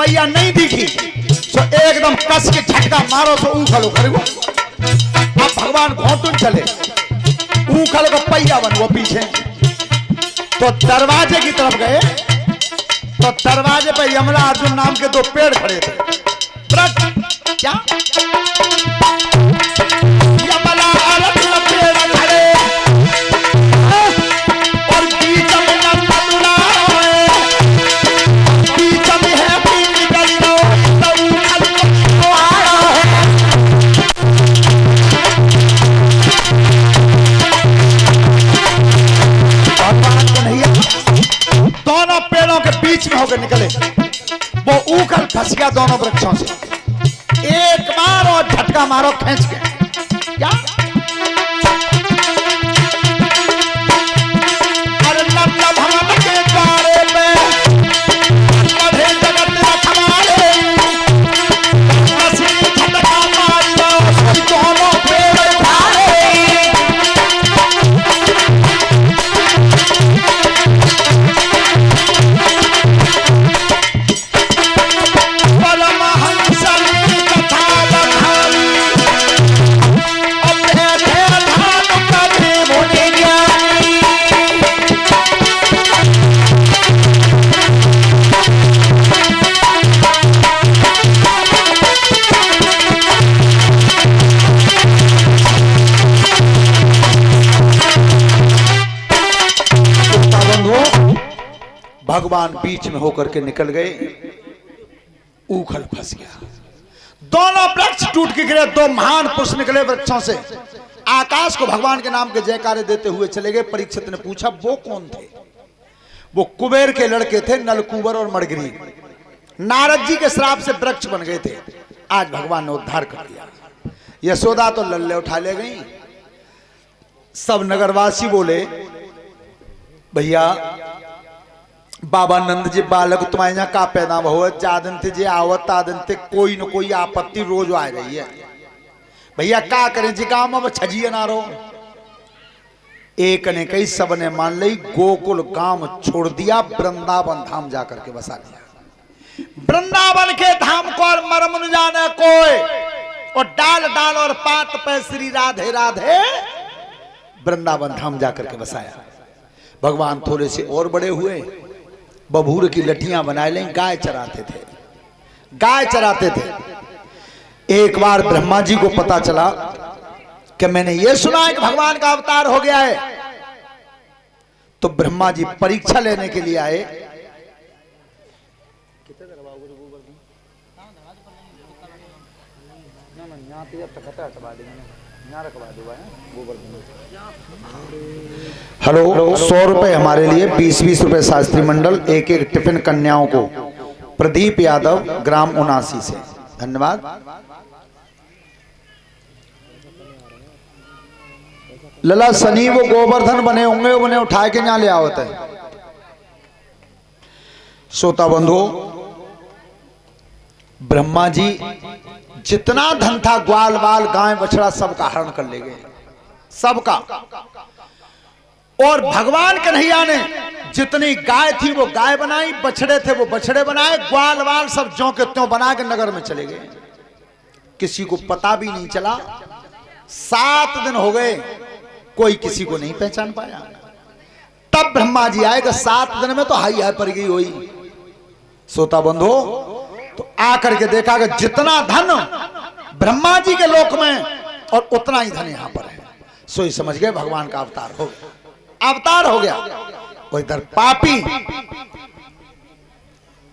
पहिया नहीं दिखी तो एकदम कस के झटका मारो तो उखल उखल गो। अब भगवान घोटुन चले, उखल को पहिया बन वो पीछे। तो दरवाजे की तरफ गए तो दरवाजे पर यमला अर्जुन नाम के दो पेड़ खड़े थे। क्या यमला अर्जुन पेड़ खड़े और बीच में नंदुला बीच में है निकल लो तो उखल को आया है। भगवान कन्हैया दोनों पेड़ों के बीच में होकर निकले, वो उखल फंस गया दोनों वृक्षों से। एक बार और झटका मारो खींच के। क्या अरे नंद भवन के द्वारे पे बढ़े जगत रखवाले, झटका मारो दोनों पेड़ उठाए। भगवान बीच में होकर के निकल गए, उखल फंस गया। दोनों वृक्ष टूट के गिरे। दो महान पुरुष निकले वृक्षों से, आकाश को भगवान के नाम के जयकारे देते हुए चले गए। परीक्षित ने पूछा वो कौन थे? वो कुबेर के लड़के थे, नलकूबर और मणिग्रीव। नारद जी के श्राप से वृक्ष बन गए थे, आज भगवान ने उद्धार कर दिया। यशोदा तो लल्ले उठा ले गई। सब नगरवासी बोले भैया बाबा नंद जी बालक तुम्हारे यहाँ का पैदा हुआ, जादन थे जे आवत तादन थे, कोई न कोई आपत्ति रोज आ रही है। भैया का करें जी, गांव में छजिए ना रहो। एक ने कही, सब ने मान ली, गोकुल गांव छोड़ दिया, वृंदावन धाम जाकर के बसा लिया। वृंदावन के धाम को और मर्म न जाने कोई, और डाल डाल और पात पे श्री राधे राधे वृंदावन धाम जाकर के बसाया। भगवान थोड़े से और बड़े हुए, बबूर की लठियां बनाए लें, गाय चराते थे, गाय चराते थे। एक बार ब्रह्मा जी को पता चला कि मैंने ये सुना है कि भगवान का अवतार हो गया है, तो ब्रह्मा जी परीक्षा लेने के लिए आए। हेलो, 100 रुपए हमारे लिए, 20-20 रुपए शास्त्री मंडल, एक एक टिफिन कन्याओं को। प्रदीप यादव, ग्राम 79 से, धन्यवाद। लला शनि वो गोवर्धन बने होंगे, उन्हें उठा के यहाँ ले आवत है। श्रोता बंधु, ब्रह्मा जी जितना धन था, ग्वाल बाल गाय बछड़ा सबका हरण कर ले गए, सबका। और भगवान कन्हैया ने जितनी गाय थी वो गाय बनाई, बछड़े थे वो बछड़े बनाए, ग्वाल बाल सब ज्यों के त्यों बना के नगर में चले गए। किसी को पता भी नहीं चला। 7 दिन हो गए, कोई किसी को नहीं पहचान पाया। तब ब्रह्मा जी आए कि 7 दिन में तो हाई हाई पड़ गई हुई। सोता बंधु, तो आकर के देखा कि जितना धन ब्रह्मा जी के लोक में और उतना ही धन यहां पर है। सोई समझ गए भगवान का अवतार हो गया, अवतार हो गया। वो इधर पापी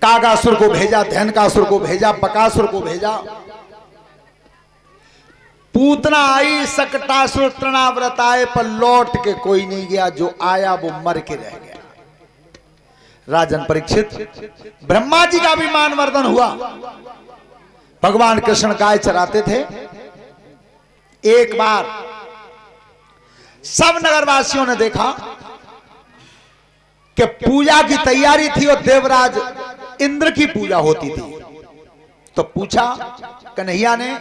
कागासुर को भेजा, धैनकासुर को भेजा, बकासुर को भेजा। पूतना आई, सकटासुर तृणाव्रत आए, पर लौट के कोई नहीं गया। जो आया वो मर के रह गया। राजन परीक्षित, ब्रह्मा जी का भी मानवर्धन हुआ। भगवान कृष्ण गाय चराते थे। एक बार सब नगरवासियों ने देखा कि पूजा की तैयारी थी और देवराज इंद्र की पूजा होती थी। तो पूछा कन्हैया ने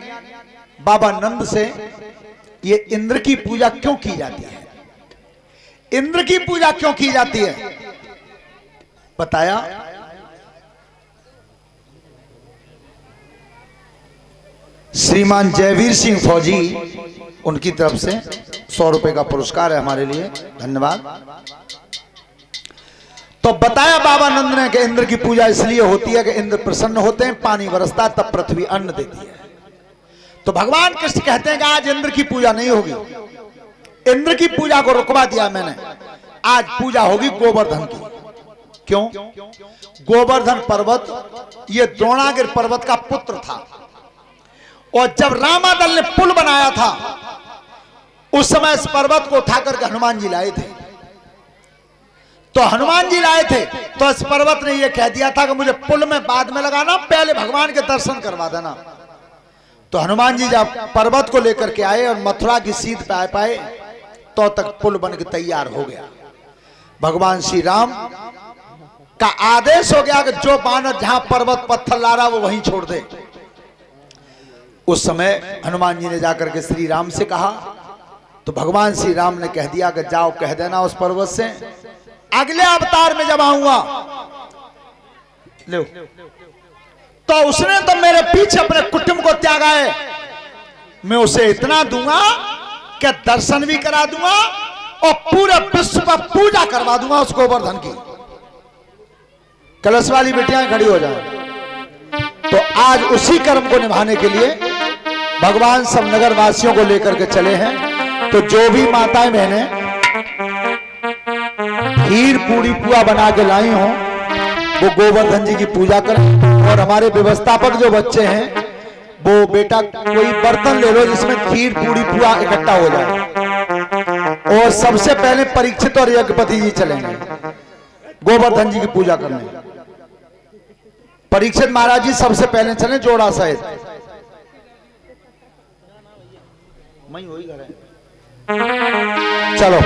बाबा नंद से, ये इंद्र की पूजा क्यों की जाती है? इंद्र की पूजा क्यों की जाती है? बताया श्रीमान जयवीर सिंह फौजी, उनकी तरफ से 100 रुपए का पुरस्कार है हमारे लिए, धन्यवाद। तो बताया बाबा नंद ने कि इंद्र की पूजा इसलिए होती है कि इंद्र प्रसन्न होते हैं, पानी बरसता तब पृथ्वी अन्न देती है। तो भगवान कृष्ण कहते हैं कि आज इंद्र की पूजा नहीं होगी, इंद्र की पूजा को रुकवा दिया मैंने, आज पूजा होगी गोवर्धन की। क्यों? गोवर्धन पर्वत ये द्रोणागिर पर्वत का पुत्र था, और जब रामादल ने पुल बनाया था उस समय इस पर्वत को उठाकर के हनुमान जी लाए थे। तो हनुमान जी लाए थे तो इस पर्वत ने यह कह दिया था कि मुझे पुल में बाद में लगाना, पहले भगवान के दर्शन करवा देना। तो हनुमान जी जब पर्वत को लेकर के आए और मथुरा की सीध पे आ पाए तो तक पुल बन के तैयार हो गया। भगवान श्री राम का आदेश हो गया कि जो बानर जहां पर्वत पत्थर ला रहा वो वहीं छोड़ दे। उस समय हनुमान जी ने जाकर के श्री राम से कहा, तो भगवान श्री राम ने कह दिया कि जाओ कह देना उस पर्वत से अगले अवतार में जब आऊंगा लो तो उसने तो मेरे पीछे अपने कुटुंब को त्यागा है, मैं उसे इतना दूंगा कि दर्शन भी करा दूंगा और पूरे विश्व पर पूजा करवा दूंगा उस गोवर्धन की। कलश वाली बेटियां खड़ी हो जाए। तो आज उसी कर्म को निभाने के लिए भगवान सब नगर वासियों को लेकर के चले हैं। तो जो भी माताएं बहनें खीर पूरी पुआ बना के लाई हो वो गोवर्धन जी की पूजा करें। और हमारे व्यवस्थापक जो बच्चे हैं वो बेटा कोई बर्तन ले लो जिसमें खीर पूरी पुआ इकट्ठा हो जाए। और सबसे पहले परीक्षित और यज्ञपति जी चलेंगे गोवर्धन जी की पूजा करने। परीक्षित महाराज जी सबसे पहले चले जोड़ा सहित। मैं वही घर है। चलो।